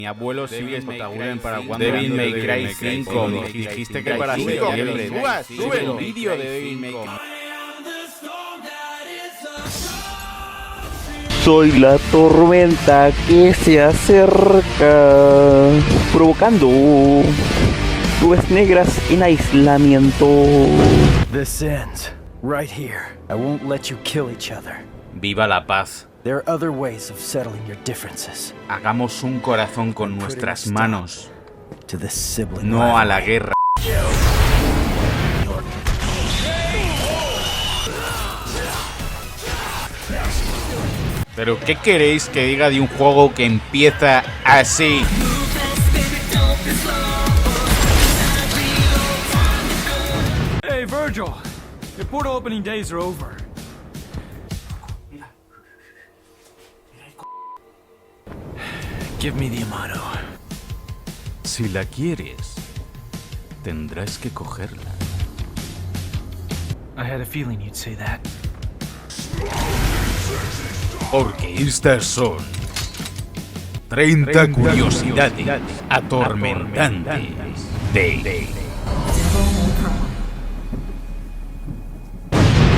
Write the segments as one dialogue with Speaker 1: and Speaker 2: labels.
Speaker 1: Mi abuelo sigue espectacular para cuando
Speaker 2: Devil May Cry 5.
Speaker 1: Dijiste que para septiembre.
Speaker 2: Sube el
Speaker 1: vídeo de Devil May Cry.
Speaker 3: Soy la tormenta que se acerca, provocando nubes negras en aislamiento.
Speaker 4: This ends right here. I won't let you kill each other.
Speaker 1: Viva la paz.
Speaker 4: There are other ways of settling your differences.
Speaker 1: Hagamos un corazón con nuestras manos,
Speaker 4: To the sibling
Speaker 1: no a la
Speaker 4: rivalry.
Speaker 1: guerra. ¿Pero qué queréis que diga de un juego que empieza así?
Speaker 5: Hey, Virgil! Your portal opening days are over.
Speaker 4: Give me the Amano.
Speaker 1: Si la quieres, tendrás que cogerla.
Speaker 5: I had a feeling you'd say that.
Speaker 1: Porque estas son 30 curiosidades atormentantes de...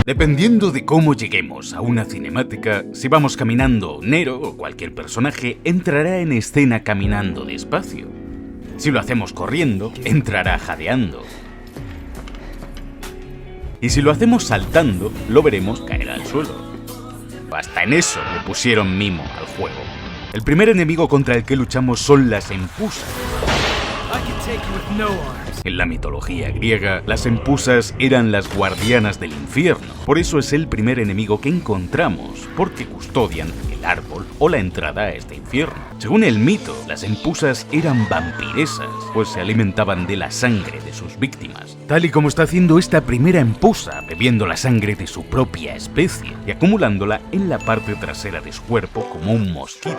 Speaker 1: Dependiendo de cómo lleguemos a una cinemática, si vamos caminando, Nero o cualquier personaje entrará en escena caminando despacio. Si lo hacemos corriendo, entrará jadeando. Y si lo hacemos saltando, lo veremos caer al suelo. Hasta en eso le pusieron mimo al juego. El primer enemigo contra el que luchamos son las empusas.
Speaker 5: I can take you with no arms.
Speaker 1: En la mitología griega, las empusas eran las guardianas del infierno. Por eso es el primer enemigo que encontramos, porque custodian el árbol o la entrada a este infierno. Según el mito, las empusas eran vampiresas, pues se alimentaban de la sangre de sus víctimas. Tal y como está haciendo esta primera empusa, bebiendo la sangre de su propia especie y acumulándola en la parte trasera de su cuerpo como un mosquito.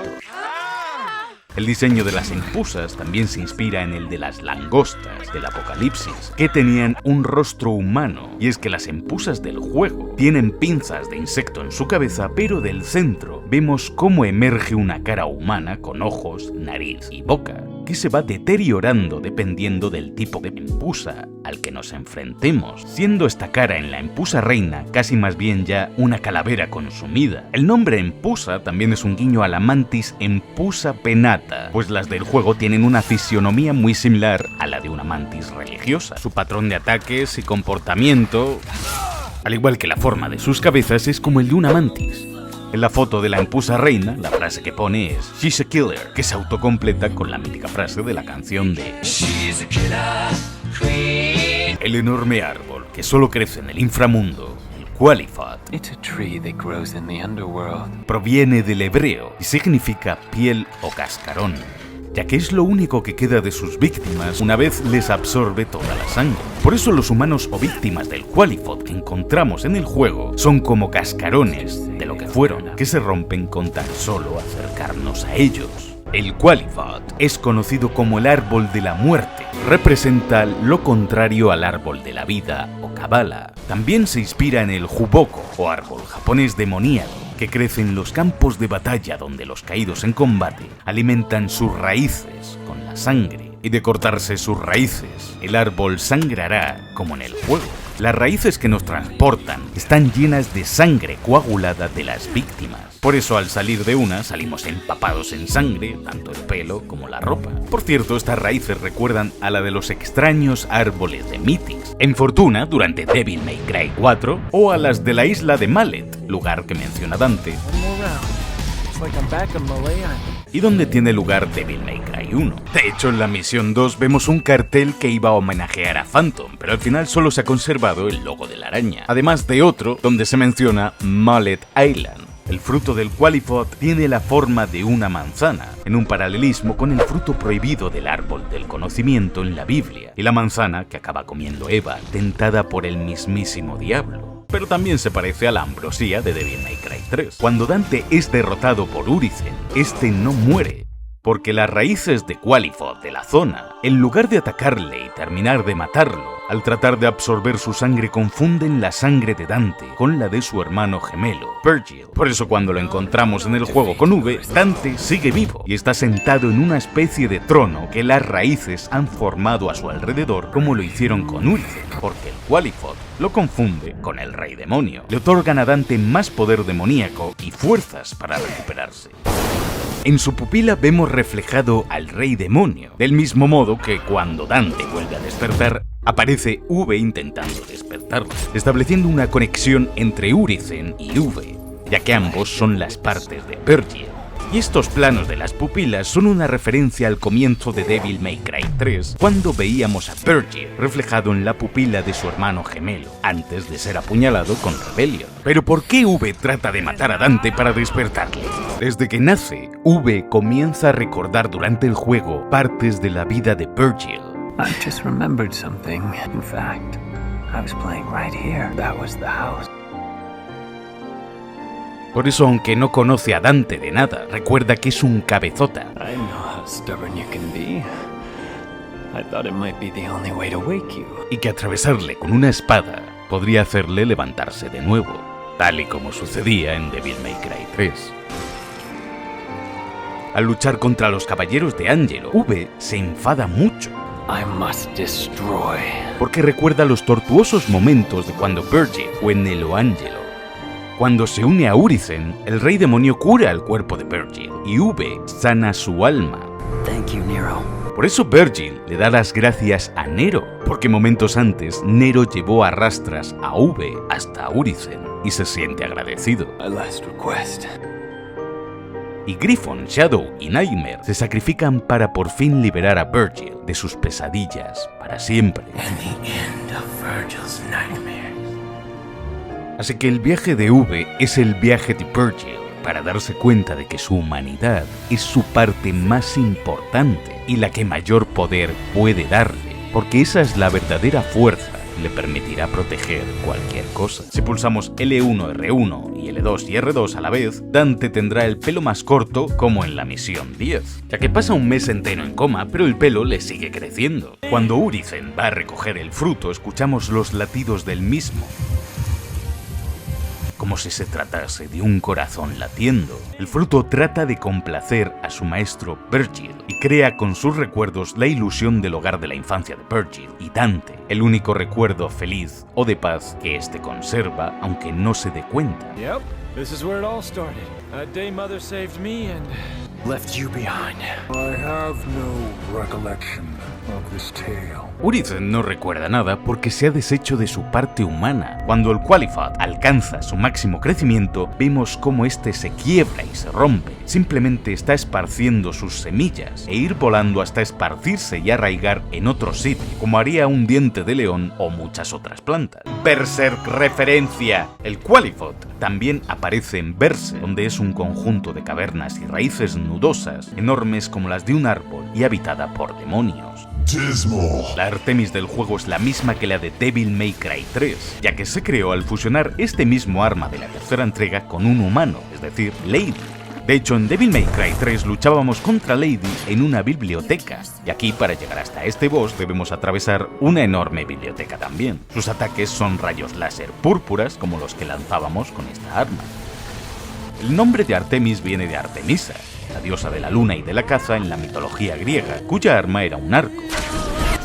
Speaker 1: El diseño de las empusas también se inspira en el de las langostas del Apocalipsis, que tenían un rostro humano, y es que las empusas del juego tienen pinzas de insecto en su cabeza, pero del centro vemos cómo emerge una cara humana con ojos, nariz y boca, que se va deteriorando dependiendo del tipo de empusa al que nos enfrentemos, siendo esta cara en la empusa reina casi más bien ya una calavera consumida. El nombre empusa también es un guiño a la mantis empusa penata, pues las del juego tienen una fisionomía muy similar a la de una mantis religiosa. Su patrón de ataques y comportamiento, al igual que la forma de sus cabezas, es como el de una mantis. En la foto de la empusa reina, la frase que pone es "She's a killer", que se autocompleta con la mítica frase de la canción de El enorme árbol que solo crece en el inframundo, el Qualified,
Speaker 6: It's a tree that grows in the underworld.
Speaker 1: proviene del hebreo y significa piel o cascarón, ya que es lo único que queda de sus víctimas una vez les absorbe toda la sangre. Por eso los humanos o víctimas del Qualified que encontramos en el juego son como cascarones de lo que fueron, que se rompen con tan solo acercarnos a ellos. El Qualified es conocido como el árbol de la muerte. Representa lo contrario al árbol de la vida o Kabbalah. También se inspira en el Juboko o árbol japonés demoníaco, que crece en los campos de batalla donde los caídos en combate alimentan sus raíces con la sangre. Y de cortarse sus raíces, el árbol sangrará como en el juego. Las raíces que nos transportan están llenas de sangre coagulada de las víctimas. Por eso al salir de una salimos empapados en sangre, tanto el pelo como la ropa. Por cierto, estas raíces recuerdan a la de los extraños árboles de Mythix, en Fortuna durante Devil May Cry 4, o a las de la isla de Mallet, lugar que menciona Dante,
Speaker 4: One more round. It's like I'm back on Malay Island.
Speaker 1: y donde tiene lugar Devil May Cry 1. De hecho, en la misión 2 vemos un cartel que iba a homenajear a Phantom, pero al final solo se ha conservado el logo de la araña, además de otro donde se menciona Mallet Island. El fruto del Qualified tiene la forma de una manzana, en un paralelismo con el fruto prohibido del árbol del conocimiento en la Biblia, y la manzana que acaba comiendo Eva, tentada por el mismísimo diablo. Pero también se parece a la ambrosía de Devil May Cry 3. Cuando Dante es derrotado por Urizen, este no muere, porque las raíces de Qualifoth de la zona, en lugar de atacarle y terminar de matarlo, al tratar de absorber su sangre confunden la sangre de Dante con la de su hermano gemelo, Virgil. Por eso cuando lo encontramos en el juego con V, Dante sigue vivo y está sentado en una especie de trono que las raíces han formado a su alrededor como lo hicieron con Úrice, porque el Qualifoth lo confunde con el Rey Demonio. Le otorgan a Dante más poder demoníaco y fuerzas para recuperarse. En su pupila vemos reflejado al Rey Demonio, del mismo modo que cuando Dante vuelve a despertar, aparece V intentando despertarlo, estableciendo una conexión entre Urizen y V, ya que ambos son las partes de Virgil. Y estos planos de las pupilas son una referencia al comienzo de Devil May Cry 3, cuando veíamos a Virgil reflejado en la pupila de su hermano gemelo, antes de ser apuñalado con Rebellion. Pero ¿por qué V trata de matar a Dante para despertarle? Desde que nace, V comienza a recordar durante el juego partes de la vida de Virgil.
Speaker 6: I just remembered something. In fact, I was playing right here. That was the house.
Speaker 1: Por eso, aunque no conoce a Dante de nada, recuerda que es un cabezota.
Speaker 6: I know how stubborn you can be. I thought it might be the only way to wake you.
Speaker 1: Y que atravesarle con una espada podría hacerle levantarse de nuevo, tal y como sucedía en Devil May Cry 3. Al luchar contra los caballeros de Angelo, V se enfada mucho,
Speaker 6: I must destroy.
Speaker 1: porque recuerda los tortuosos momentos de cuando Virgil fue Nelo Angelo. Cuando se une a Urizen, el Rey Demonio cura el cuerpo de Virgil y V sana su alma.
Speaker 4: Thank you, Nero.
Speaker 1: Por eso Virgil le da las gracias a Nero, porque momentos antes Nero llevó a rastras a V hasta Urizen y se siente agradecido.
Speaker 6: My last request.
Speaker 1: Y Griffon, Shadow y Nightmare se sacrifican para por fin liberar a Virgil de sus pesadillas para siempre.
Speaker 6: And the end of Virgil's nightmare.
Speaker 1: Así que el viaje de V es el viaje de Virgil para darse cuenta de que su humanidad es su parte más importante y la que mayor poder puede darle, porque esa es la verdadera fuerza que le permitirá proteger cualquier cosa. Si pulsamos L1, R1 y L2 y R2 a la vez, Dante tendrá el pelo más corto como en la misión 10, ya que pasa un mes entero en coma, pero el pelo le sigue creciendo. Cuando Urizen va a recoger el fruto, escuchamos los latidos del mismo, como si se tratase de un corazón latiendo. El fruto trata de complacer a su maestro Virgil y crea con sus recuerdos la ilusión del hogar de la infancia de Virgil y Dante, el único recuerdo feliz o de paz que éste conserva, aunque no se dé cuenta.
Speaker 5: Yep, this is where it all started. That day Mother saved me and
Speaker 4: Left you behind.
Speaker 7: I have no recollection of this tale.
Speaker 1: Urizen no recuerda nada porque se ha deshecho de su parte humana. Cuando el Qualifoth alcanza su máximo crecimiento, vemos cómo este se quiebra y se rompe. Simplemente está esparciendo sus semillas e ir volando hasta esparcirse y arraigar en otro sitio, como haría un diente de león o muchas otras plantas. Berserk referencia. El Qualifoth también aparece en Berserk, donde es un conjunto de cavernas y raíces nudosas, enormes como las de un árbol y habitada por demonios. La Artemis del juego es la misma que la de Devil May Cry 3, ya que se creó al fusionar este mismo arma de la tercera entrega con un humano, es decir, Lady. De hecho, en Devil May Cry 3 luchábamos contra Lady en una biblioteca, y aquí para llegar hasta este boss debemos atravesar una enorme biblioteca también. Sus ataques son rayos láser púrpuras como los que lanzábamos con esta arma. El nombre de Artemis viene de Artemisa, la diosa de la luna y de la caza en la mitología griega, cuya arma era un arco.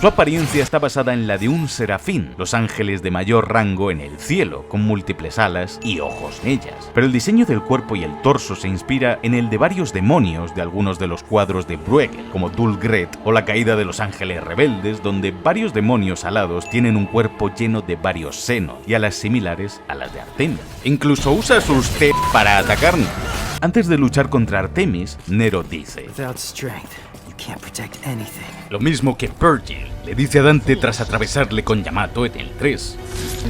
Speaker 1: Su apariencia está basada en la de un serafín, los ángeles de mayor rango en el cielo, con múltiples alas y ojos en ellas. Pero el diseño del cuerpo y el torso se inspira en el de varios demonios de algunos de los cuadros de Bruegel, como Dulgret o la caída de los ángeles rebeldes, donde varios demonios alados tienen un cuerpo lleno de varios senos y alas similares a las de Artemis. Incluso usa sus T para atacarnos. Antes de luchar contra Artemis, Nero dice:
Speaker 4: Without strength, you can't protect anything.
Speaker 1: lo mismo que Virgil le dice a Dante tras atravesarle con Yamato en el 3.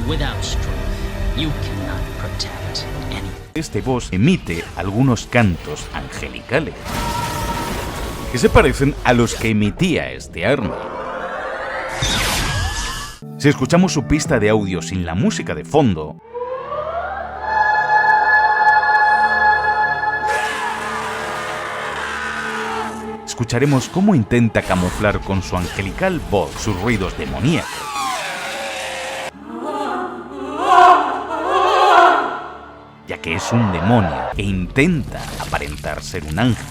Speaker 8: Without strength, you cannot protect anything.
Speaker 1: Este boss emite algunos cantos angelicales que se parecen a los que emitía este arma. Si escuchamos su pista de audio sin la música de fondo, escucharemos cómo intenta camuflar con su angelical voz sus ruidos demoníacos. Ya que es un demonio que intenta aparentar ser un ángel.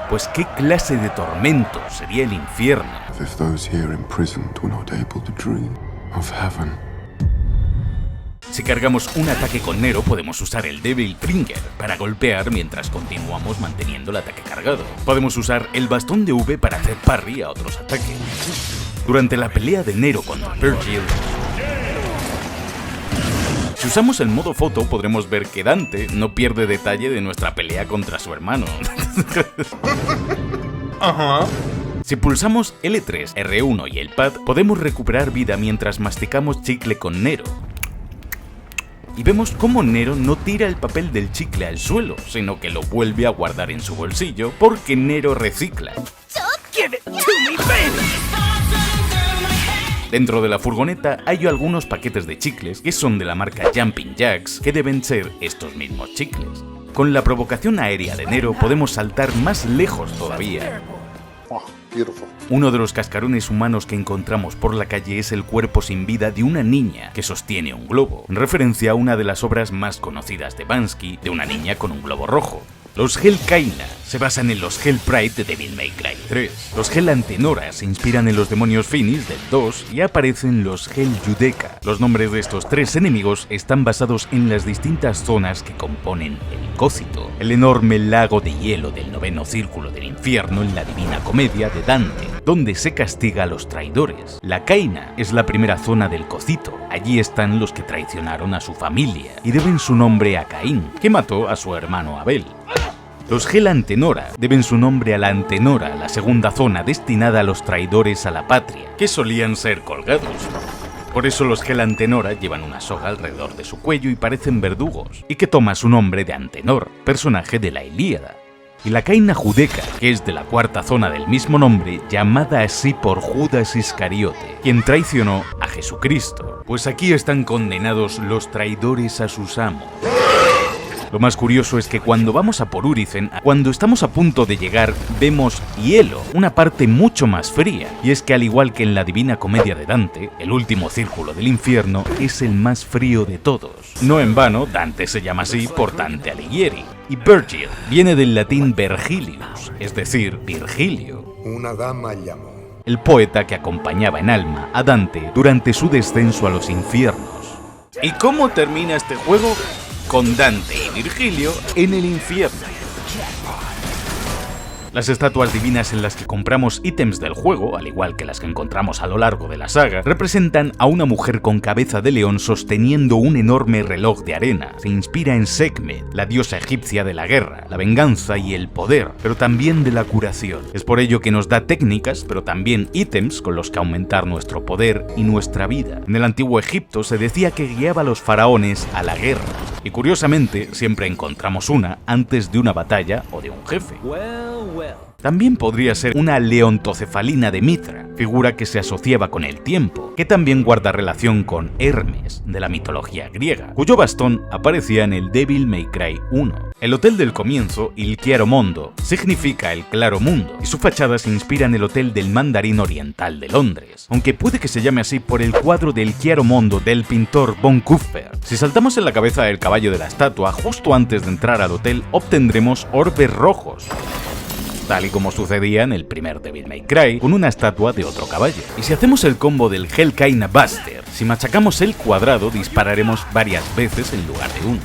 Speaker 1: Pues ¿qué clase de tormento sería el infierno?
Speaker 7: If those here imprisoned were not able to dream of heaven.
Speaker 1: Si cargamos un ataque con Nero, podemos usar el Devil Finger para golpear mientras continuamos manteniendo el ataque cargado. Podemos usar el bastón de V para hacer parry a otros ataques. Durante la pelea de Nero contra Virgil, si usamos el modo foto, podremos ver que Dante no pierde detalle de nuestra pelea contra su hermano. Si pulsamos L3, R1 y el pad, podemos recuperar vida mientras masticamos chicle con Nero. Y vemos cómo Nero no tira el papel del chicle al suelo, sino que lo vuelve a guardar en su bolsillo, porque Nero recicla. Dentro de la furgoneta hay algunos paquetes de chicles que son de la marca Jumping Jacks, que deben ser estos mismos chicles. Con la provocación aérea de Nero podemos saltar más lejos todavía. Uno de los cascarones humanos que encontramos por la calle es el cuerpo sin vida de una niña que sostiene un globo, en referencia a una de las obras más conocidas de Bansky, de una niña con un globo rojo. Los Hell Kaina se basan en los Hell Pride de Devil May Cry 3. Los Hell Antenora se inspiran en los demonios Finis del 2 y aparecen los Hell Judaica. Los nombres de estos tres enemigos están basados en las distintas zonas que componen el Cócito, el enorme lago de hielo del noveno círculo del infierno en la Divina Comedia de Dante, donde se castiga a los traidores. La Kaina es la primera zona del Cócito. Allí están los que traicionaron a su familia y deben su nombre a Caín, que mató a su hermano Abel. Los Hell Antenora deben su nombre a la Antenora, la segunda zona destinada a los traidores a la patria, que solían ser colgados. Por eso los Hell Antenora llevan una soga alrededor de su cuello y parecen verdugos, y que toma su nombre de Antenor, personaje de la Ilíada. Y la Kaina Judaica, que es de la cuarta zona del mismo nombre, llamada así por Judas Iscariote, quien traicionó a Jesucristo. Pues aquí están condenados los traidores a sus amos. Lo más curioso es que cuando vamos a por Urizen, cuando estamos a punto de llegar, vemos hielo, una parte mucho más fría. Y es que al igual que en la Divina Comedia de Dante, el último círculo del infierno es el más frío de todos. No en vano, Dante se llama así por Dante Alighieri. Y Virgil viene del latín Vergilius, es decir, Virgilio.
Speaker 9: Una dama llamó.
Speaker 1: El poeta que acompañaba en alma a Dante durante su descenso a los infiernos. ¿Y cómo termina este juego? Con Dante y Virgilio en el infierno. Las estatuas divinas en las que compramos ítems del juego, al igual que las que encontramos a lo largo de la saga, representan a una mujer con cabeza de león sosteniendo un enorme reloj de arena. Se inspira en Sekhmet, la diosa egipcia de la guerra, la venganza y el poder, pero también de la curación. Es por ello que nos da técnicas, pero también ítems con los que aumentar nuestro poder y nuestra vida. En el antiguo Egipto se decía que guiaba a los faraones a la guerra, y curiosamente siempre encontramos una antes de una batalla o de un jefe. También podría ser una leontocefalina de Mitra, figura que se asociaba con el tiempo, que también guarda relación con Hermes, de la mitología griega, cuyo bastón aparecía en el Devil May Cry 1. El hotel del comienzo, Il Chiaro Mondo, significa el claro mundo, y su fachada se inspira en el Hotel del Mandarín Oriental de Londres, aunque puede que se llame así por el cuadro del Chiaro Mondo del pintor von Kupfer. Si saltamos en la cabeza del caballo de la estatua, justo antes de entrar al hotel, obtendremos orbes rojos, tal y como sucedía en el primer Devil May Cry, con una estatua de otro caballo. Y si hacemos el combo del Hell Kaina Buster, si machacamos el cuadrado, dispararemos varias veces en lugar de una.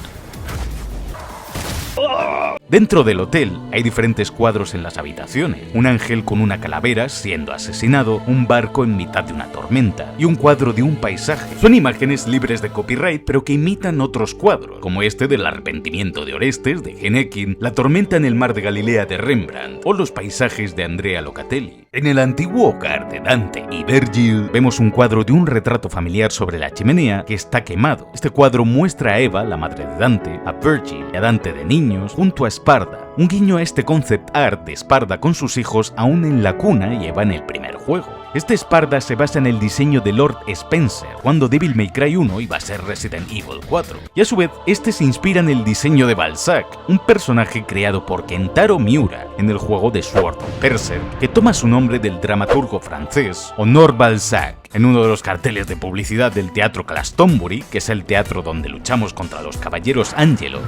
Speaker 1: Dentro del hotel hay diferentes cuadros en las habitaciones, un ángel con una calavera siendo asesinado, un barco en mitad de una tormenta y un cuadro de un paisaje. Son imágenes libres de copyright pero que imitan otros cuadros, como este del arrepentimiento de Orestes de Henekin, la tormenta en el mar de Galilea de Rembrandt o los paisajes de Andrea Locatelli. En el antiguo hogar de Dante y Virgil vemos un cuadro de un retrato familiar sobre la chimenea que está quemado. Este cuadro muestra a Eva, la madre de Dante, a Virgil y a Dante de niños junto a Sparda, un guiño a este concept art de Sparda con sus hijos aún en la cuna lleva en el primer juego. Este Sparda se basa en el diseño de Lord Spencer, cuando Devil May Cry 1 iba a ser Resident Evil 4. Y a su vez, este se inspira en el diseño de Balzac, un personaje creado por Kentaro Miura en el juego de Sword of Berserk, que toma su nombre del dramaturgo francés Honoré Balzac. En uno de los carteles de publicidad del teatro Glastonbury, que es el teatro donde luchamos contra los caballeros Angelo,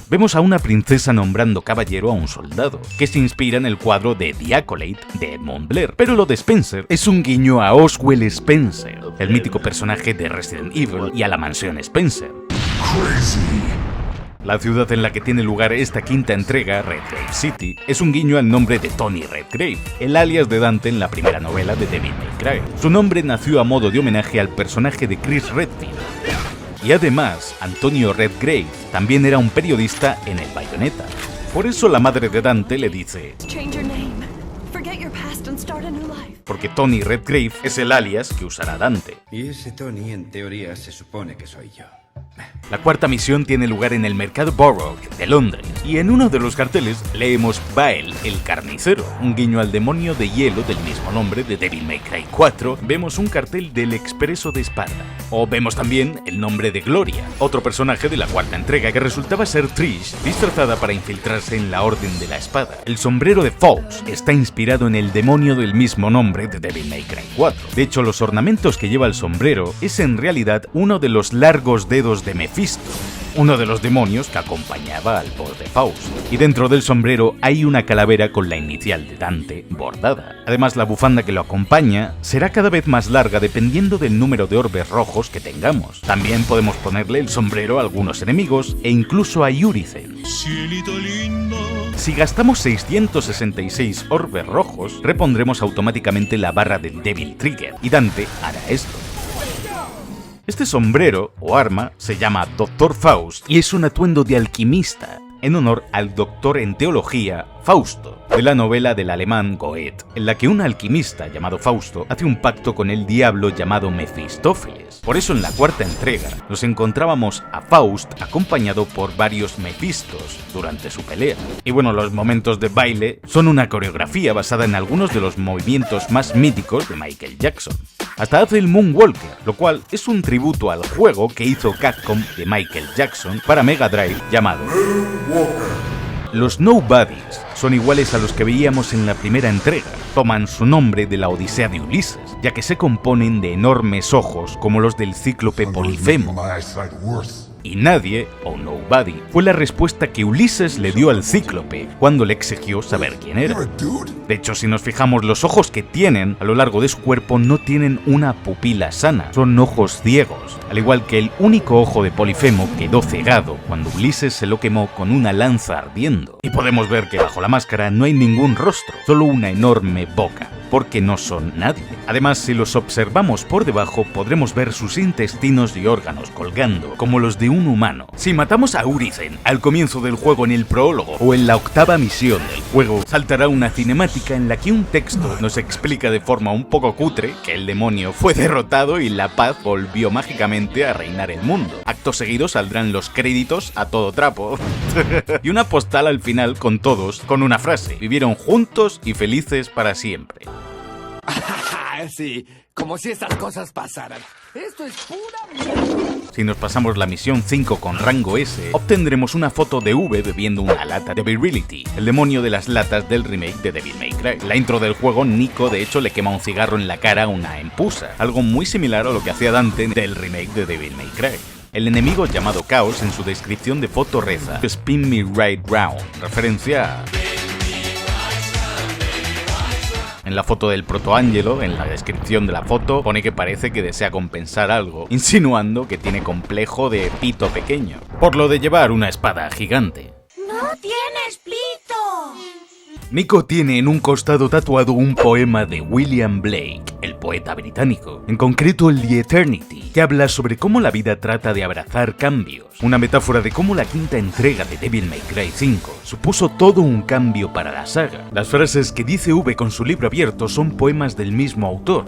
Speaker 1: vemos a una princesa nombrando caballero a un soldado, que se inspira en el cuadro de The Acolyte de Edmund Blair. Pero lo de Spencer es un guiño a Oswald Spencer, el mítico personaje de Resident Evil, y a la mansión Spencer. La ciudad en la que tiene lugar esta quinta entrega, Redgrave City, es un guiño al nombre de Tony Redgrave, el alias de Dante en la primera novela de Devil May Cry. Su nombre nació a modo de homenaje al personaje de Chris Redfield. Y además, Antonio Redgrave también era un periodista en el Bayonetta. Por eso la madre de Dante le dice: porque Tony Redgrave es el alias que usará Dante.
Speaker 9: Y ese Tony, en teoría, se supone que soy yo.
Speaker 1: La cuarta misión tiene lugar en el mercado Borough de Londres, y en uno de los carteles leemos Bael el carnicero, un guiño al demonio de hielo del mismo nombre de Devil May Cry 4. Vemos un cartel del Expreso de Sparda, o vemos también el nombre de Gloria, otro personaje de la cuarta entrega que resultaba ser Trish, disfrazada para infiltrarse en la Orden de la Espada. El sombrero de Faust está inspirado en el demonio del mismo nombre de Devil May Cry 4. De hecho, los ornamentos que lleva el sombrero es en realidad uno de los largos dedos de Mephisto, uno de los demonios que acompañaba al boss de Faust. Y dentro del sombrero hay una calavera con la inicial de Dante bordada. Además, la bufanda que lo acompaña será cada vez más larga dependiendo del número de orbes rojos que tengamos. También podemos ponerle el sombrero a algunos enemigos e incluso a Yurisen. Si gastamos 666 orbes rojos, repondremos automáticamente la barra del Devil Trigger, y Dante hará esto. Este sombrero, o arma, se llama Dr. Faust y es un atuendo de alquimista, en honor al doctor en teología Fausto, de la novela del alemán Goethe, en la que un alquimista llamado Fausto hace un pacto con el diablo llamado Mefistófeles. Por eso en la cuarta entrega nos encontrábamos a Faust acompañado por varios Mephistos durante su pelea. Y bueno, los momentos de baile son una coreografía basada en algunos de los movimientos más míticos de Michael Jackson. Hasta hace el Moonwalker, lo cual es un tributo al juego que hizo Capcom de Michael Jackson para Mega Drive llamado Los Nobodies. Son iguales a los que veíamos en la primera entrega. Toman su nombre de la Odisea de Ulises, ya que se componen de enormes ojos como los del cíclope Polifemo. Y nadie, o nobody, fue la respuesta que Ulises le dio al cíclope cuando le exigió saber quién era. De hecho, si nos fijamos, los ojos que tienen a lo largo de su cuerpo no tienen una pupila sana, son ojos ciegos, al igual que el único ojo de Polifemo quedó cegado cuando Ulises se lo quemó con una lanza ardiendo. Y podemos ver que bajo la máscara no hay ningún rostro, solo una enorme boca, porque no son nadie. Además, si los observamos por debajo, podremos ver sus intestinos y órganos colgando, como los de un humano. Si matamos a Urizen al comienzo del juego en el prólogo o en la octava misión del juego, saltará una cinemática en la que un texto nos explica de forma un poco cutre que el demonio fue derrotado y la paz volvió mágicamente a reinar el mundo. Acto seguido saldrán los créditos a todo trapo y una postal al final con todos, con una frase: vivieron juntos y felices para siempre.
Speaker 10: Sí, como si estas cosas pasaran. Esto es pura mierda.
Speaker 1: Si nos pasamos la misión 5 con rango S, obtendremos una foto de V bebiendo una lata de Virility, el demonio de las latas del remake de Devil May Cry. En la intro del juego, Nico de hecho le quema un cigarro en la cara a una empusa, algo muy similar a lo que hacía Dante del remake de Devil May Cry. El enemigo llamado Chaos en su descripción de foto reza "Spin me right round", referencia a... En la foto del protoángelo, en la descripción de la foto, pone que parece que desea compensar algo, insinuando que tiene complejo de pito pequeño, por lo de llevar una espada gigante.
Speaker 11: ¡No tienes pito!
Speaker 1: Nico tiene en un costado tatuado un poema de William Blake, el poeta británico, en concreto el The Eternity, que habla sobre cómo la vida trata de abrazar cambios, una metáfora de cómo la quinta entrega de Devil May Cry 5 supuso todo un cambio para la saga. Las frases que dice V con su libro abierto son poemas del mismo autor.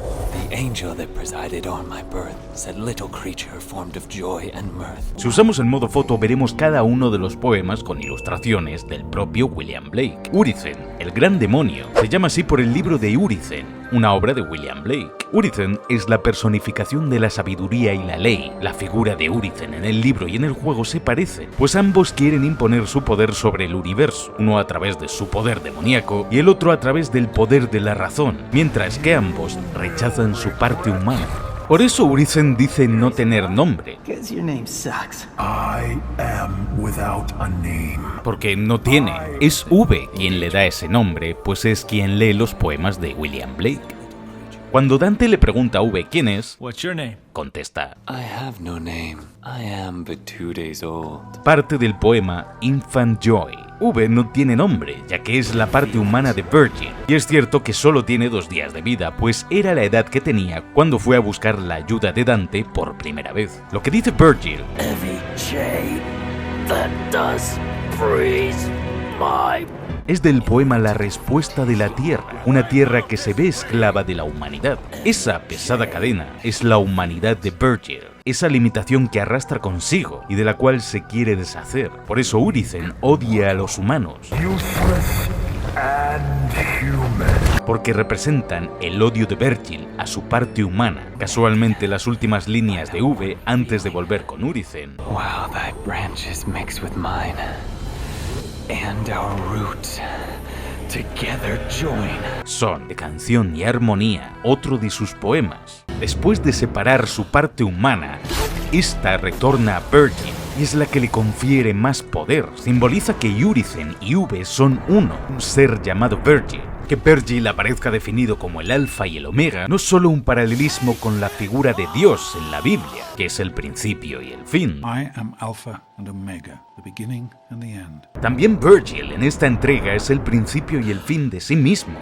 Speaker 6: The angel that presided on my birth said little creature formed of joy and mirth.
Speaker 1: Si usamos el modo foto veremos cada uno de los poemas con ilustraciones del propio William Blake. Urizen, el gran demonio, se llama así por el libro de Urizen, una obra de William Blake. Urizen es la personificación de la sabiduría y la ley. La figura de Urizen en el libro y en el juego se parecen, pues ambos quieren imponer su poder sobre el universo, uno a través de su poder demoníaco y el otro a través del poder de la razón, mientras que ambos rechazan su parte humana. Por eso Urizen dice no tener nombre.
Speaker 6: Because your name sucks.
Speaker 7: I am without a name.
Speaker 1: Porque no tiene. Es V quien le da ese nombre, pues es quien lee los poemas de William Blake. Cuando Dante le pregunta a V quién es,
Speaker 5: What's your name?
Speaker 1: contesta
Speaker 6: I have no name. I am but 2 days old.
Speaker 1: parte del poema Infant Joy. V no tiene nombre, ya que es la parte humana de Virgil, y es cierto que solo tiene 2 días de vida, pues era la edad que tenía cuando fue a buscar la ayuda de Dante por primera vez. Lo que dice Virgil es del poema La respuesta de la tierra, una tierra que se ve esclava de la humanidad. Esa pesada cadena es la humanidad de Virgil, esa limitación que arrastra consigo y de la cual se quiere deshacer. Por eso Urizen odia a los humanos,
Speaker 7: Useless and human.
Speaker 1: porque representan el odio de Virgil a su parte humana. Casualmente las últimas líneas de V antes de volver con Urizen.
Speaker 6: Wow, thy branches mix with mine. And our roots together join.
Speaker 1: Son de Canción y Armonía, otro de sus poemas. Después de separar su parte humana, esta retorna a Virgil y es la que le confiere más poder. Simboliza que Urizen y V son uno, un ser llamado Virgil. Que Virgil aparezca definido como el alfa y el omega no es solo un paralelismo con la figura de Dios en la Biblia, que es el principio y el fin.
Speaker 7: I am Alpha and Omega, the beginning and the end.
Speaker 1: También Virgil en esta entrega es el principio y el fin de sí mismo,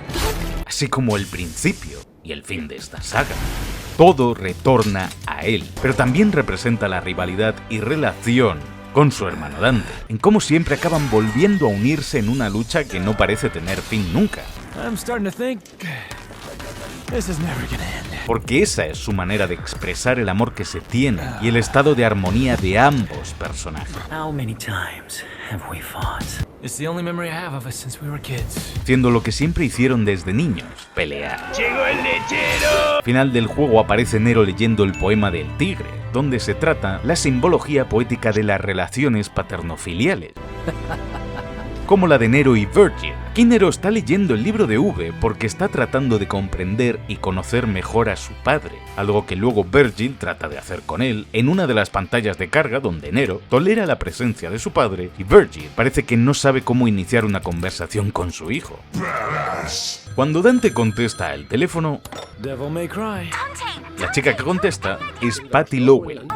Speaker 1: así como el principio y el fin de esta saga. Todo retorna a él, pero también representa la rivalidad y relación con su hermano Dante, en cómo siempre acaban volviendo a unirse en una lucha que no parece tener fin nunca.
Speaker 5: I'm starting to think this is never gonna end.
Speaker 1: Porque esa es su manera de expresar el amor que se tiene y el estado de armonía de ambos personajes.
Speaker 6: How many times have we fought?
Speaker 5: It's the only memory I have of us since we were kids.
Speaker 1: Siendo lo que siempre hicieron desde niños, pelear. ¡Llegó el lechero! Al final del juego aparece Nero leyendo el poema del tigre, donde se trata la simbología poética de las relaciones paternofiliales, como la de Nero y Virgil. Aquí Nero está leyendo el libro de V porque está tratando de comprender y conocer mejor a su padre, algo que luego Virgil trata de hacer con él en una de las pantallas de carga donde Nero tolera la presencia de su padre y Virgil parece que no sabe cómo iniciar una conversación con su hijo. Cuando Dante contesta al teléfono,
Speaker 5: Devil May Cry.
Speaker 1: la chica que contesta es Patty Lowell.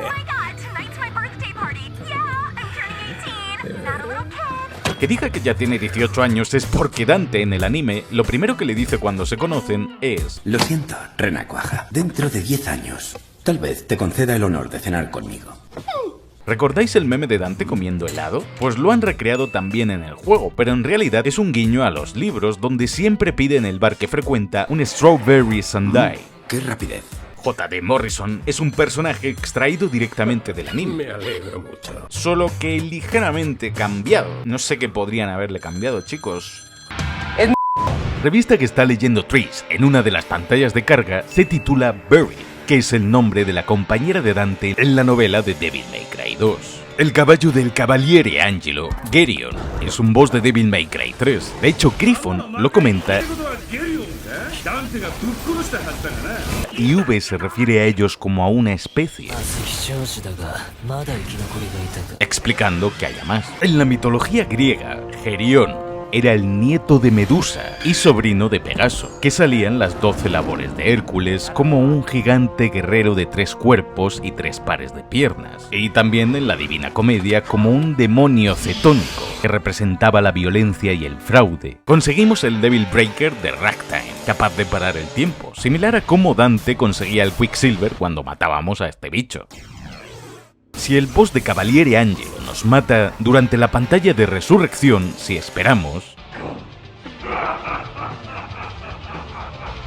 Speaker 1: Que diga que ya tiene 18 años es porque Dante en el anime lo primero que le dice cuando se conocen es:
Speaker 9: Lo siento, Renacuaja. Dentro de 10 años, tal vez te conceda el honor de cenar conmigo.
Speaker 1: ¿Recordáis el meme de Dante comiendo helado? Pues lo han recreado también en el juego, pero en realidad es un guiño a los libros donde siempre pide en el bar que frecuenta un Strawberry Sundae.
Speaker 9: ¡Qué rapidez!
Speaker 1: J.D. Morrison es un personaje extraído directamente del anime.
Speaker 10: Me alegro mucho.
Speaker 1: Solo que ligeramente cambiado. No sé qué podrían haberle cambiado, chicos. Revista que está leyendo Tris en una de las pantallas de carga se titula Buried, que es el nombre de la compañera de Dante en la novela de Devil May Cry 2. El caballo del Cavaliere Angelo, Geryon, es un boss de Devil May Cry 3. De hecho, Griffon lo comenta y V se refiere a ellos como a una especie, explicando que haya más. En la mitología griega, Geryon era el nieto de Medusa y sobrino de Pegaso, que salía en las 12 labores de Hércules como un gigante guerrero de 3 cuerpos y 3 pares de piernas, y también en la Divina Comedia como un demonio cetónico que representaba la violencia y el fraude. Conseguimos el Devil Breaker de Ragtime, capaz de parar el tiempo, similar a cómo Dante conseguía el Quicksilver cuando matábamos a este bicho. Si el boss de Cavaliere Angelo nos mata durante la pantalla de resurrección, si esperamos,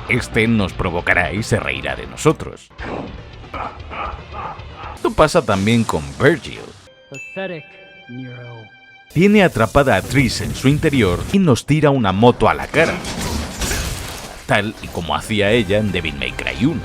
Speaker 1: este nos provocará y se reirá de nosotros. Esto pasa también con Virgil.
Speaker 8: Pathetic, Nero.
Speaker 1: Tiene atrapada a Trish en su interior y nos tira una moto a la cara, tal y como hacía ella en Devil May Cry 1.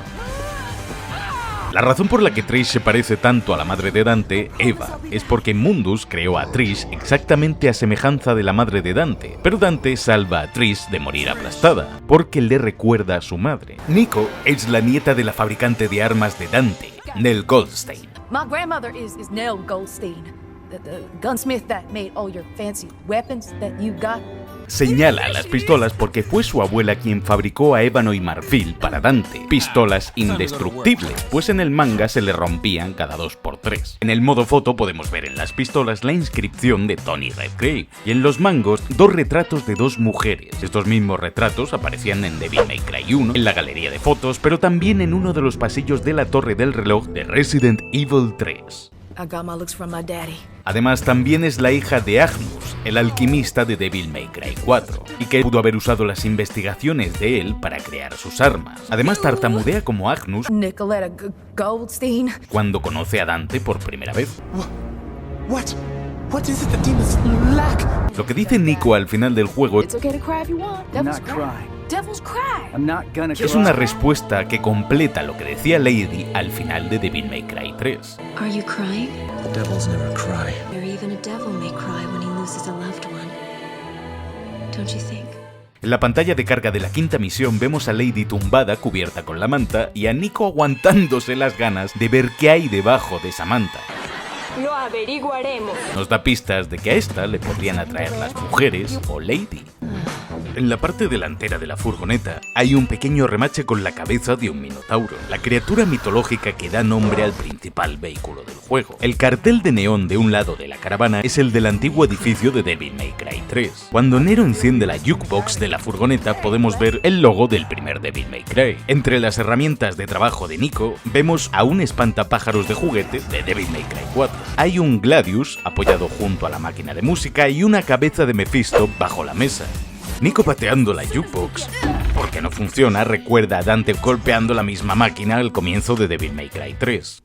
Speaker 1: La razón por la que Trish se parece tanto a la madre de Dante, Eva, es porque Mundus creó a Trish exactamente a semejanza de la madre de Dante, pero Dante salva a Trish de morir aplastada, porque le recuerda a su madre. Nico es la nieta de la fabricante de armas de Dante, Nell Goldstein.
Speaker 11: My grandmother is Nell Goldstein, the gunsmith that made all your fancy weapons that you got.
Speaker 1: Señala las pistolas porque fue su abuela quien fabricó a ébano y marfil para Dante, pistolas indestructibles, pues en el manga se le rompían cada 2×3. En el modo foto podemos ver en las pistolas la inscripción de Tony Redgrave, y en los mangos 2 retratos de 2 mujeres. Estos mismos retratos aparecían en Devil May Cry 1, en la galería de fotos, pero también en uno de los pasillos de la torre del reloj de Resident Evil 3.
Speaker 11: I got my looks from my daddy.
Speaker 1: Además, también es la hija de Agnus, el alquimista de Devil May Cry 4, y que pudo haber usado las investigaciones de él para crear sus armas. Además, tartamudea como Agnus
Speaker 11: Nicoletta Goldstein.
Speaker 1: cuando conoce a Dante por primera vez.
Speaker 10: What is it the demons lack?
Speaker 1: Lo que dice Nico al final del juego
Speaker 11: It's okay to cry if you want.
Speaker 4: I'm
Speaker 11: Devil's
Speaker 4: not
Speaker 11: cry.
Speaker 4: crying.
Speaker 11: Devil's cry.
Speaker 4: I'm not gonna
Speaker 1: es una respuesta que completa lo que decía Lady al final de Devil May Cry 3.
Speaker 12: Are you crying?
Speaker 7: Devils never cry.
Speaker 12: Or even a devil may cry when he loses a loved one. Don't you think?
Speaker 1: En la pantalla de carga de la 5ª misión vemos a Lady tumbada cubierta con la manta y a Nico aguantándose las ganas de ver qué hay debajo de esa manta.
Speaker 12: Lo averiguaremos.
Speaker 1: Nos da pistas de que a esta le podrían atraer las mujeres o Lady. En la parte delantera de la furgoneta hay un pequeño remache con la cabeza de un minotauro, la criatura mitológica que da nombre al principal vehículo del juego. El cartel de neón de un lado de la caravana es el del antiguo edificio de Devil May Cry 3. Cuando Nero enciende la jukebox de la furgoneta podemos ver el logo del primer Devil May Cry. Entre las herramientas de trabajo de Nico vemos a un espantapájaros de juguete de Devil May Cry 4. Hay un Gladius apoyado junto a la máquina de música y una cabeza de Mephisto bajo la mesa. Nico pateando la jukebox, porque no funciona, recuerda a Dante golpeando la misma máquina al comienzo de Devil May Cry 3.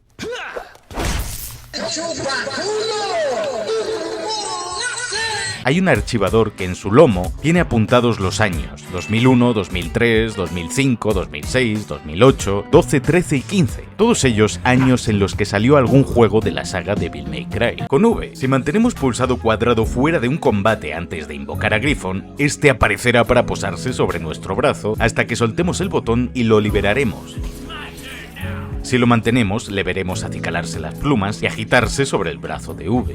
Speaker 1: Hay un archivador que en su lomo tiene apuntados los años 2001, 2003, 2005, 2006, 2008, 12, 13 y 15. Todos ellos años en los que salió algún juego de la saga Devil May Cry. Con V, si mantenemos pulsado cuadrado fuera de un combate antes de invocar a Griffon, este aparecerá para posarse sobre nuestro brazo hasta que soltemos el botón y lo liberaremos. Si lo mantenemos, le veremos acicalarse las plumas y agitarse sobre el brazo de V.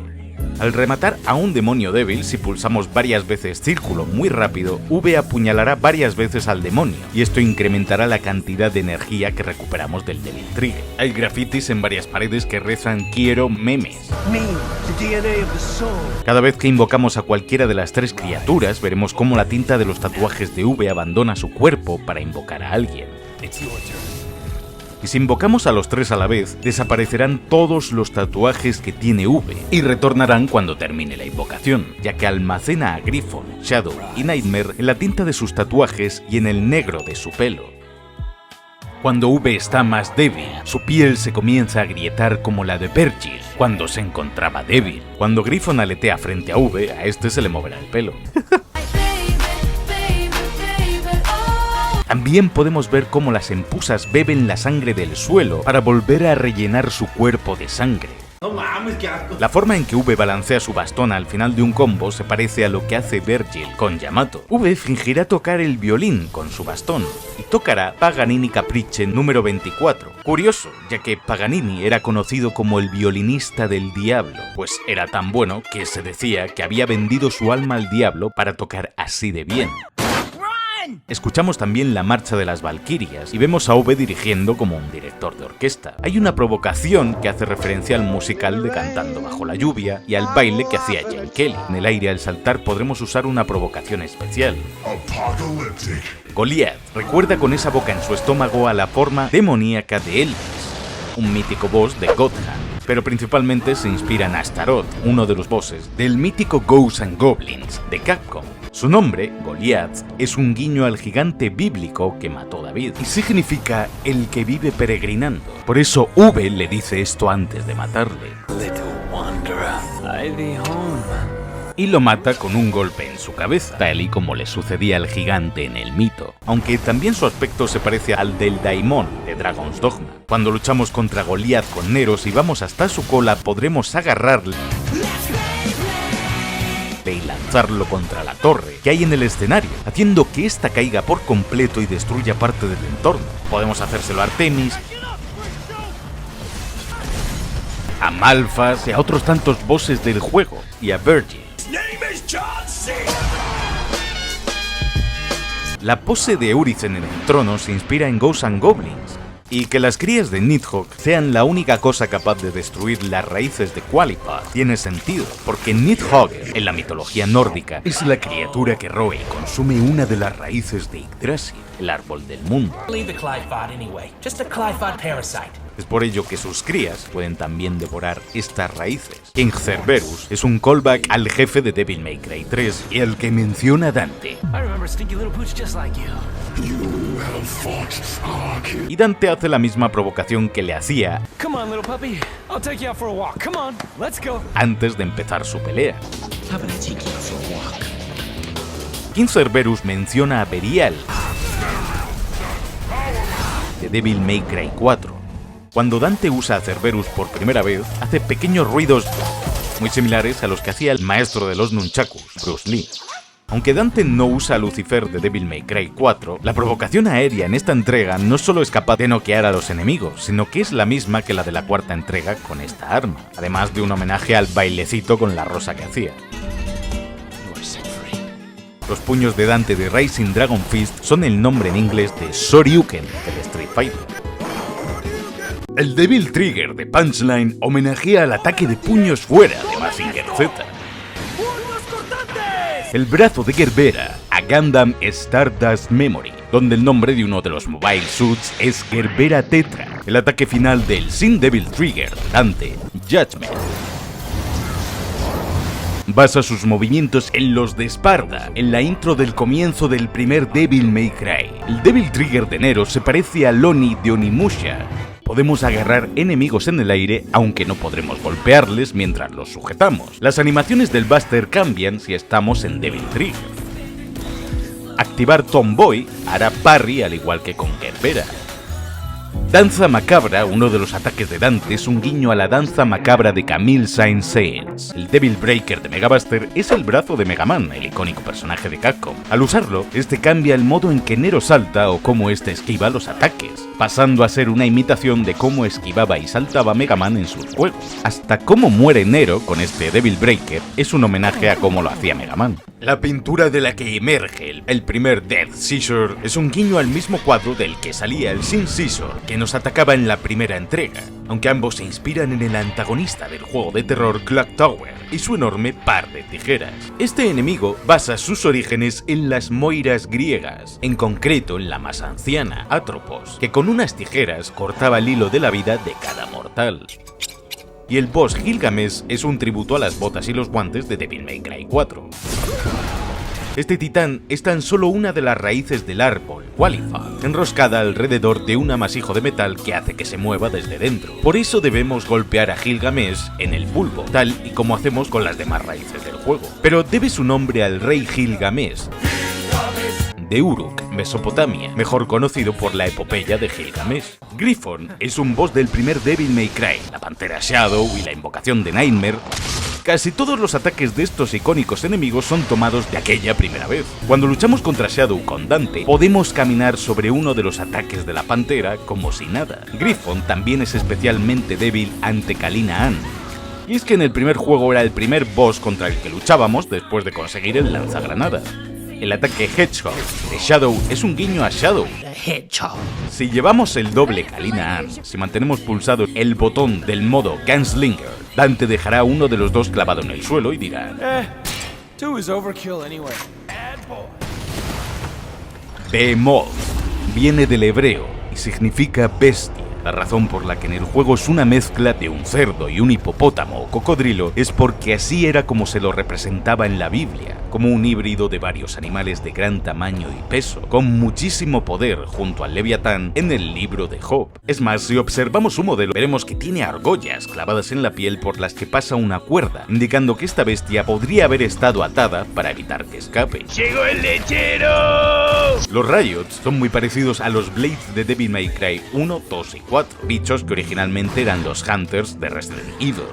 Speaker 1: Al rematar a un demonio débil, si pulsamos varias veces círculo muy rápido, V apuñalará varias veces al demonio, y esto incrementará la cantidad de energía que recuperamos del Devil Trigger. Hay grafitis en varias paredes que rezan "Quiero memes". Cada vez que invocamos a cualquiera de las 3 criaturas, veremos cómo la tinta de los tatuajes de V abandona su cuerpo para invocar a alguien. Y si invocamos a los 3 a la vez, desaparecerán todos los tatuajes que tiene V y retornarán cuando termine la invocación, ya que almacena a Griffon, Shadow y Nightmare en la tinta de sus tatuajes y en el negro de su pelo. Cuando V está más débil, su piel se comienza a agrietar como la de Virgil cuando se encontraba débil. Cuando Griffon aletea frente a V, a este se le moverá el pelo. También podemos ver cómo las empusas beben la sangre del suelo para volver a rellenar su cuerpo de sangre.
Speaker 10: No mames, qué asco.
Speaker 1: La forma en que V balancea su bastón al final de un combo se parece a lo que hace Vergil con Yamato. V fingirá tocar el violín con su bastón y tocará Paganini Caprice número 24. Curioso, ya que Paganini era conocido como el violinista del diablo, pues era tan bueno que se decía que había vendido su alma al diablo para tocar así de bien. Escuchamos también la marcha de las Valquirias y vemos a V dirigiendo como un director de orquesta. Hay una provocación que hace referencia al musical de Cantando bajo la lluvia y al baile que hacía Jane Kelly. En el aire al saltar podremos usar una provocación especial. Goliath recuerda con esa boca en su estómago a la forma demoníaca de Elvis, un mítico boss de God Hand, pero principalmente se inspira en Astaroth, uno de los bosses del mítico Ghosts and Goblins de Capcom. Su nombre, Goliath, es un guiño al gigante bíblico que mató David y significa el que vive peregrinando. Por eso V le dice esto antes de matarle.
Speaker 6: Little wanderer, I be home.
Speaker 1: Y lo mata con un golpe en su cabeza, tal y como le sucedía al gigante en el mito, aunque también su aspecto se parece al del Daimon de Dragon's Dogma. Cuando luchamos contra Goliath con Neros y vamos hasta su cola, podremos agarrarle y lanzarlo contra la torre que hay en el escenario, haciendo que ésta caiga por completo y destruya parte del entorno. Podemos hacérselo a Artemis, a Malphas y a otros tantos bosses del juego, y a Vergil. La pose de Urizen en el trono se inspira en Ghosts and Goblins, y que las crías de Nidhogg sean la única cosa capaz de destruir las raíces de Qualipath tiene sentido, porque Nidhogg, en la mitología nórdica, es la criatura que roe y consume una de las raíces de Yggdrasil, el árbol del mundo. Es por ello que sus crías pueden también devorar estas raíces. King Cerberus es un callback al jefe de Devil May Cry 3 y al que menciona Dante. Y Dante hace la misma provocación que le hacía antes de empezar su pelea. King Cerberus menciona a Belial de Devil May Cry 4. Cuando Dante usa a Cerberus por primera vez, hace pequeños ruidos muy similares a los que hacía el maestro de los nunchakus, Bruce Lee. Aunque Dante no usa a Lucifer de Devil May Cry 4, la provocación aérea en esta entrega no solo es capaz de noquear a los enemigos, sino que es la misma que la de la cuarta entrega con esta arma, además de un homenaje al bailecito con la rosa que hacía. Los puños de Dante de Rising Dragon Fist son el nombre en inglés de Shoryuken del Street Fighter. El Devil Trigger de Punchline homenajea al ataque de puños fuera de Mazinger Z. El brazo de Gerbera a Gundam Stardust Memory, donde el nombre de uno de los Mobile Suits es Gerbera Tetra. El ataque final del Sin Devil Trigger de Dante, Judgment, basa sus movimientos en los de Sparda, en la intro del comienzo del primer Devil May Cry. El Devil Trigger de Nero se parece al Oni de Onimusha. Podemos agarrar enemigos en el aire, aunque no podremos golpearles mientras los sujetamos. Las animaciones del Buster cambian si estamos en Devil Trigger. Activar Tomboy hará parry al igual que con Gerbera. Danza Macabra, uno de los ataques de Dante, es un guiño a la danza macabra de Camille Saint-Saëns. El Devil Breaker de Mega Buster es el brazo de Mega Man, el icónico personaje de Capcom. Al usarlo, este cambia el modo en que Nero salta o cómo este esquiva los ataques, pasando a ser una imitación de cómo esquivaba y saltaba Mega Man en sus juegos. Hasta cómo muere Nero con este Devil Breaker es un homenaje a cómo lo hacía Mega Man. La pintura de la que emerge el primer Death Scissor es un guiño al mismo cuadro del que salía el Sin Scissor, que nos atacaba en la primera entrega, aunque ambos se inspiran en el antagonista del juego de terror Clock Tower y su enorme par de tijeras. Este enemigo basa sus orígenes en las Moiras griegas, en concreto en la más anciana, Atropos, que con unas tijeras cortaba el hilo de la vida de cada mortal. Y el boss Gilgamesh es un tributo a las botas y los guantes de Devil May Cry 4. Este titán es tan solo una de las raíces del árbol, Qualipath, enroscada alrededor de un amasijo de metal que hace que se mueva desde dentro. Por eso debemos golpear a Gilgamesh en el bulbo, tal y como hacemos con las demás raíces del juego. Pero debe su nombre al rey Gilgamesh de Uruk, Mesopotamia, mejor conocido por la epopeya de Gilgamesh. Griffon es un boss del primer Devil May Cry, la Pantera Shadow y la invocación de Nightmare. Casi todos los ataques de estos icónicos enemigos son tomados de aquella primera vez. Cuando luchamos contra Shadow con Dante, podemos caminar sobre uno de los ataques de la Pantera como si nada. Griffon también es especialmente débil ante Kalina Ann. Y es que en el primer juego era el primer boss contra el que luchábamos después de conseguir el lanzagranadas. El ataque Hedgehog de Shadow es un guiño a Shadow. Si llevamos el doble Kalina Ann, si mantenemos pulsado el botón del modo Gunslinger, Dante dejará uno de los dos clavado en el suelo y dirá:
Speaker 5: Two is overkill anyway.
Speaker 1: Behemoth viene del hebreo y significa bestia. La razón por la que en el juego es una mezcla de un cerdo y un hipopótamo o cocodrilo es porque así era como se lo representaba en la Biblia, como un híbrido de varios animales de gran tamaño y peso, con muchísimo poder junto al Leviatán en el libro de Job. Es más, si observamos su modelo, veremos que tiene argollas clavadas en la piel por las que pasa una cuerda, indicando que esta bestia podría haber estado atada para evitar que escape.
Speaker 2: ¡Llegó el lechero!
Speaker 1: Los Riots son muy parecidos a los Blades de Devil May Cry 1, 2 y 4, bichos que originalmente eran los Hunters de Resident Evil.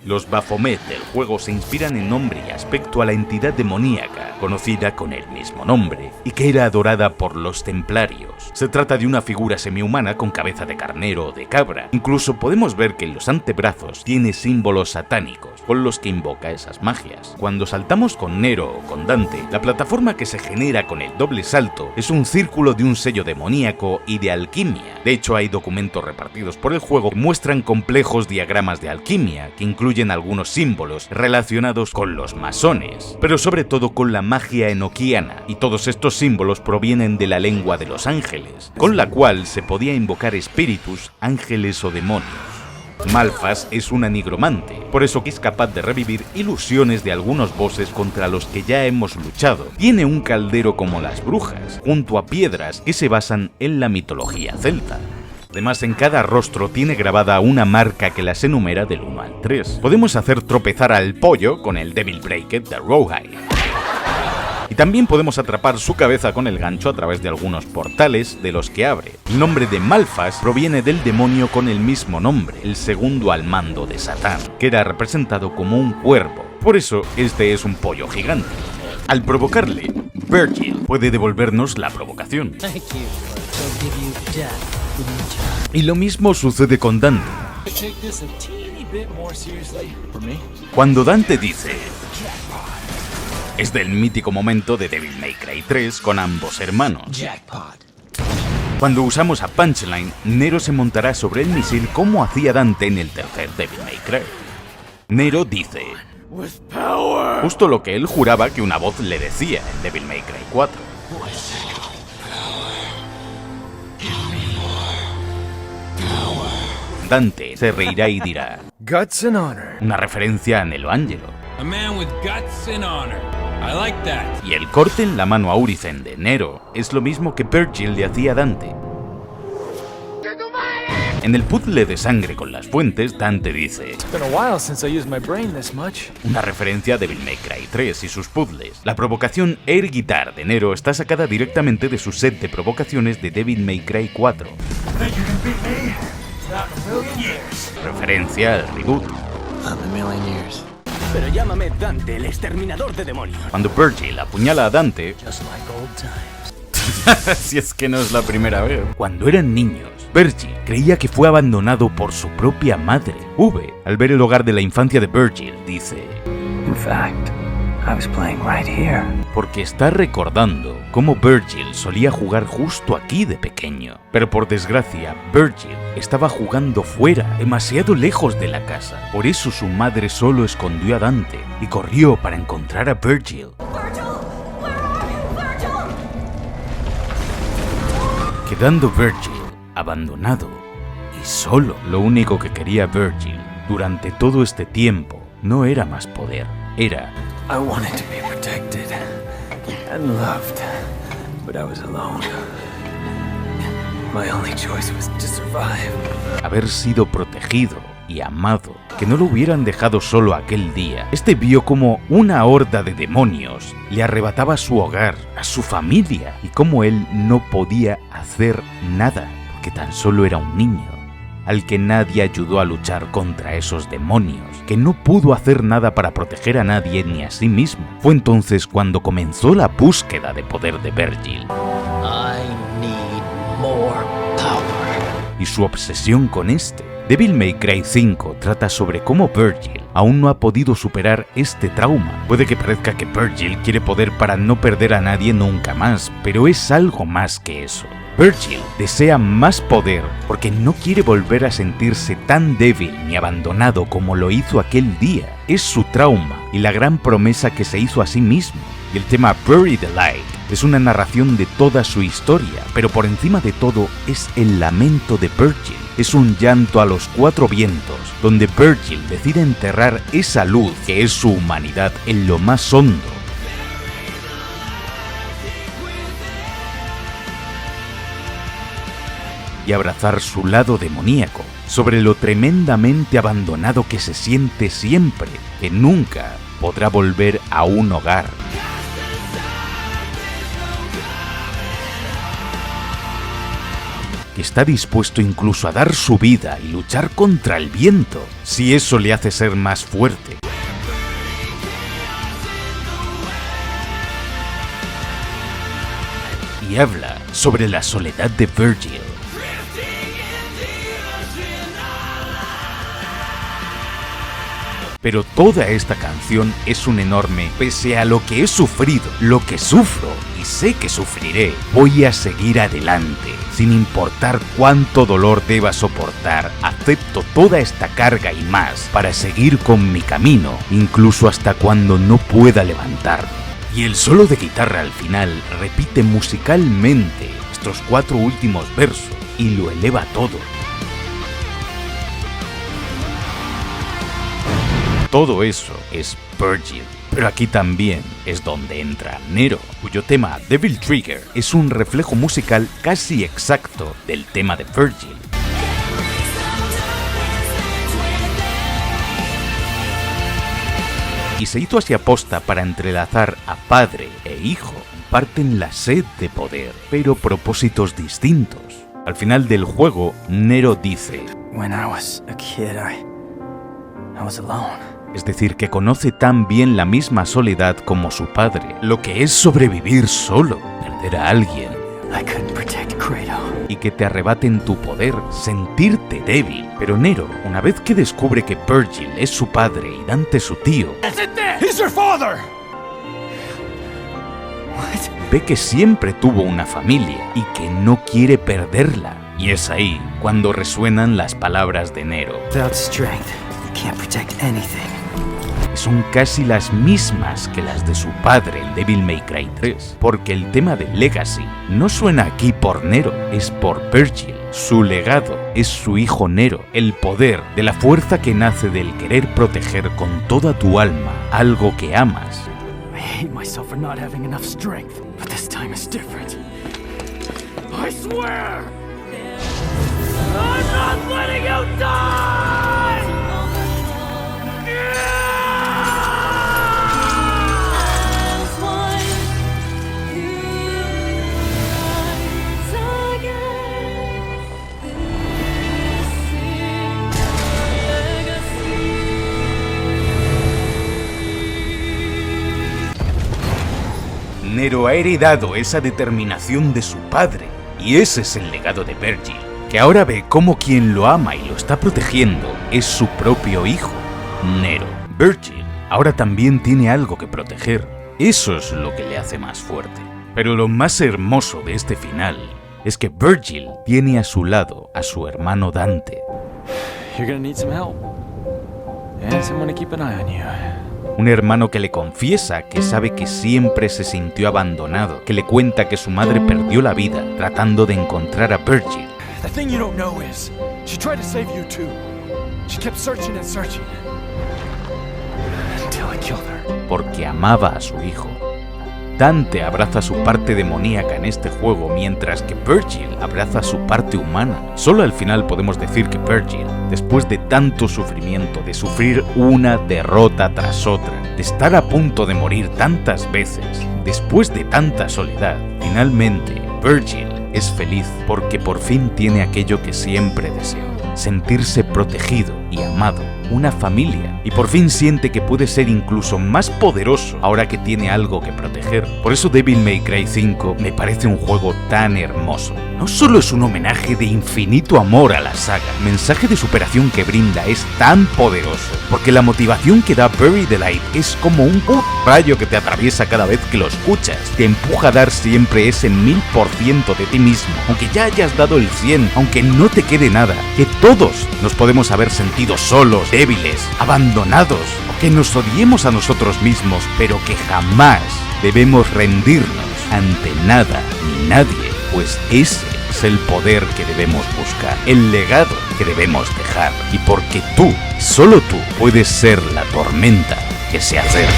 Speaker 1: Los Baphomet del juego se inspiran en nombre y aspecto a la entidad demoníaca, conocida con el mismo nombre, y que era adorada por los templarios. Se trata de una figura semihumana con cabeza de carnero o de cabra. Incluso podemos ver que en los antebrazos tiene símbolos satánicos, con los que invoca esas magias. Cuando saltamos con Nero o con Dante, la plataforma que se genera con el doble salto es un círculo de un sello demoníaco y de alquimia. De hecho, hay documentos repartidos por el juego que muestran complejos diagramas de alquimia, que incluyen algunos símbolos relacionados con los masones, pero sobre todo con la magia enoquiana, y todos estos símbolos provienen de la lengua de los ángeles, con la cual se podía invocar espíritus, ángeles o demonios. Malphas es una nigromante, por eso que es capaz de revivir ilusiones de algunos bosses contra los que ya hemos luchado. Tiene un caldero como las brujas, junto a piedras que se basan en la mitología celta. Además, en cada rostro tiene grabada una marca que las enumera del 1 al 3. Podemos hacer tropezar al pollo con el Devil Breaker de Rawhide. Y también podemos atrapar su cabeza con el gancho a través de algunos portales de los que abre. El nombre de Malphas proviene del demonio con el mismo nombre, el segundo al mando de Satán, que era representado como un cuervo. Por eso, este es un pollo gigante. Al provocarle, Virgil puede devolvernos la provocación. Y lo mismo sucede con Dante. Cuando Dante dice: es del mítico momento de Devil May Cry 3 con ambos hermanos. Cuando usamos a Punchline, Nero se montará sobre el misil como hacía Dante en el tercer Devil May Cry. Nero dice justo lo que él juraba que una voz le decía en Devil May Cry 4. Dante se reirá y dirá:
Speaker 4: Guts and honor.
Speaker 1: Una referencia a Nelo Angelo.
Speaker 13: A man with guts and honor. I like that.
Speaker 1: Y el corte en la mano a Urizen de Nero es lo mismo que Virgil le hacía a Dante. En el puzzle de sangre con las fuentes, Dante dice: una referencia a Devil May Cry 3 y sus puzzles. La provocación Air Guitar de Nero está sacada directamente de su set de provocaciones de Devil May Cry 4. Referencia al reboot.
Speaker 10: Pero llámame Dante, el exterminador de demonios.
Speaker 1: Cuando Virgil apuñala a Dante, si es que no es la primera vez. Cuando eran niños, Virgil creía que fue abandonado por su propia madre. V, al ver el hogar de la infancia de Virgil, dice:
Speaker 6: In fact, I was playing right here.
Speaker 1: Porque está recordando cómo Virgil solía jugar justo aquí de pequeño. Pero por desgracia, Virgil estaba jugando fuera, demasiado lejos de la casa. Por eso su madre solo escondió a Dante y corrió para encontrar a Virgil. Quedando Virgil abandonado y solo. Lo único que quería Virgil durante todo este tiempo no era más poder, era
Speaker 6: I wanted to be protected and loved, but I was alone. My only choice was to survive.
Speaker 1: Haber sido protegido y amado, que no lo hubieran dejado solo aquel día. Este vio como una horda de demonios le arrebataba su hogar, a su familia, y cómo él no podía hacer nada, porque tan solo era un niño, al que nadie ayudó a luchar contra esos demonios, que no pudo hacer nada para proteger a nadie ni a sí mismo. Fue entonces cuando comenzó la búsqueda de poder de Virgil.
Speaker 8: I need more power.
Speaker 1: Y su obsesión con este. Devil May Cry 5 trata sobre cómo Virgil aún no ha podido superar este trauma. Puede que parezca que Virgil quiere poder para no perder a nadie nunca más, pero es algo más que eso. Virgil desea más poder porque no quiere volver a sentirse tan débil ni abandonado como lo hizo aquel día. Es su trauma y la gran promesa que se hizo a sí mismo. Y el tema Bury the Light es una narración de toda su historia, pero por encima de todo es el lamento de Virgil. Es un llanto a los cuatro vientos, donde Virgil decide enterrar esa luz que es su humanidad en lo más hondo. Y abrazar su lado demoníaco, sobre lo tremendamente abandonado que se siente siempre, que nunca podrá volver a un hogar. Que está dispuesto incluso a dar su vida y luchar contra el viento, si eso le hace ser más fuerte. Y habla sobre la soledad de Virgil. Pero toda esta canción es un enorme, pese a lo que he sufrido, lo que sufro y sé que sufriré, voy a seguir adelante. Sin importar cuánto dolor deba soportar, acepto toda esta carga y más para seguir con mi camino, incluso hasta cuando no pueda levantarme. Y el solo de guitarra al final repite musicalmente estos 4 últimos versos y lo eleva todo. Todo eso es Virgil, pero aquí también es donde entra Nero, cuyo tema Devil Trigger es un reflejo musical casi exacto del tema de Virgil. Y se hizo así aposta para entrelazar a padre e hijo. Comparten la sed de poder, pero propósitos distintos. Al final del juego, Nero dice:
Speaker 4: When I was a kid, I was alone.
Speaker 1: Es decir, que conoce tan bien la misma soledad como su padre, lo que es sobrevivir solo, perder a alguien, y que te arrebaten tu poder, sentirte débil. Pero Nero, una vez que descubre que Virgil es su padre y Dante su tío, ve que siempre tuvo una familia y que no quiere perderla. Y es ahí cuando resuenan las palabras de Nero. Son casi las mismas que las de su padre en Devil May Cry 3, porque el tema de Legacy no suena aquí por Nero, es por Virgil. Su legado es su hijo Nero, el poder de la fuerza que nace del querer proteger con toda tu alma algo que amas.
Speaker 5: I hate myself for not having enough strength, but this time is different. I swear! I'm not letting you die!
Speaker 1: Nero ha heredado esa determinación de su padre, y ese es el legado de Virgil, que ahora ve cómo quien lo ama y lo está protegiendo es su propio hijo, Nero. Virgil ahora también tiene algo que proteger, eso es lo que le hace más fuerte. Pero lo más hermoso de este final es que Virgil tiene a su lado a su hermano Dante.
Speaker 6: You're gonna need some help. And someone to keep an eye on you.
Speaker 1: Un hermano que le confiesa que sabe que siempre se sintió abandonado, que le cuenta que su madre perdió la vida tratando de encontrar a Virgil.
Speaker 5: The thing you don't know is, she tried to save you too. She kept searching and searching until I killed her.
Speaker 1: Porque amaba a su hijo. Dante abraza su parte demoníaca en este juego, mientras que Virgil abraza su parte humana. Solo al final podemos decir que Virgil, después de tanto sufrimiento, de sufrir una derrota tras otra, de estar a punto de morir tantas veces, después de tanta soledad, finalmente Virgil es feliz porque por fin tiene aquello que siempre deseó: sentirse protegido y amado, una familia, y por fin siente que puede ser incluso más poderoso ahora que tiene algo que proteger. Por eso Devil May Cry 5 me parece un juego tan hermoso. No solo es un homenaje de infinito amor a la saga, el mensaje de superación que brinda es tan poderoso, porque la motivación que da Bury the Light es como un rayo que te atraviesa cada vez que lo escuchas, te empuja a dar siempre ese 1000% de ti mismo, aunque ya hayas dado el 100, aunque no te quede nada, que todos nos podemos haber sentido solos, débiles, abandonados, o que nos odiemos a nosotros mismos, pero que jamás debemos rendirnos ante nada ni nadie, pues ese es el poder que debemos buscar, el legado que debemos dejar, y porque tú, solo tú, puedes ser la tormenta que se acerca.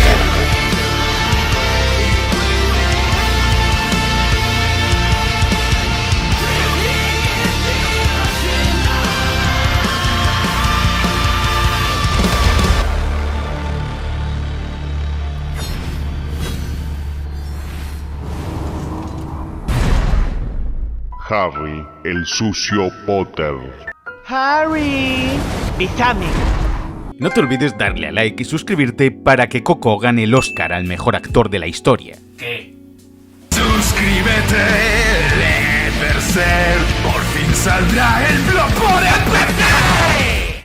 Speaker 14: Harry, el sucio Potter.
Speaker 15: Harry, bésame.
Speaker 1: No te olvides darle a like y suscribirte para que Coco gane el Oscar al mejor actor de la historia.
Speaker 16: ¿Qué? Suscríbete, Leatherser, por fin saldrá el blog por empezar.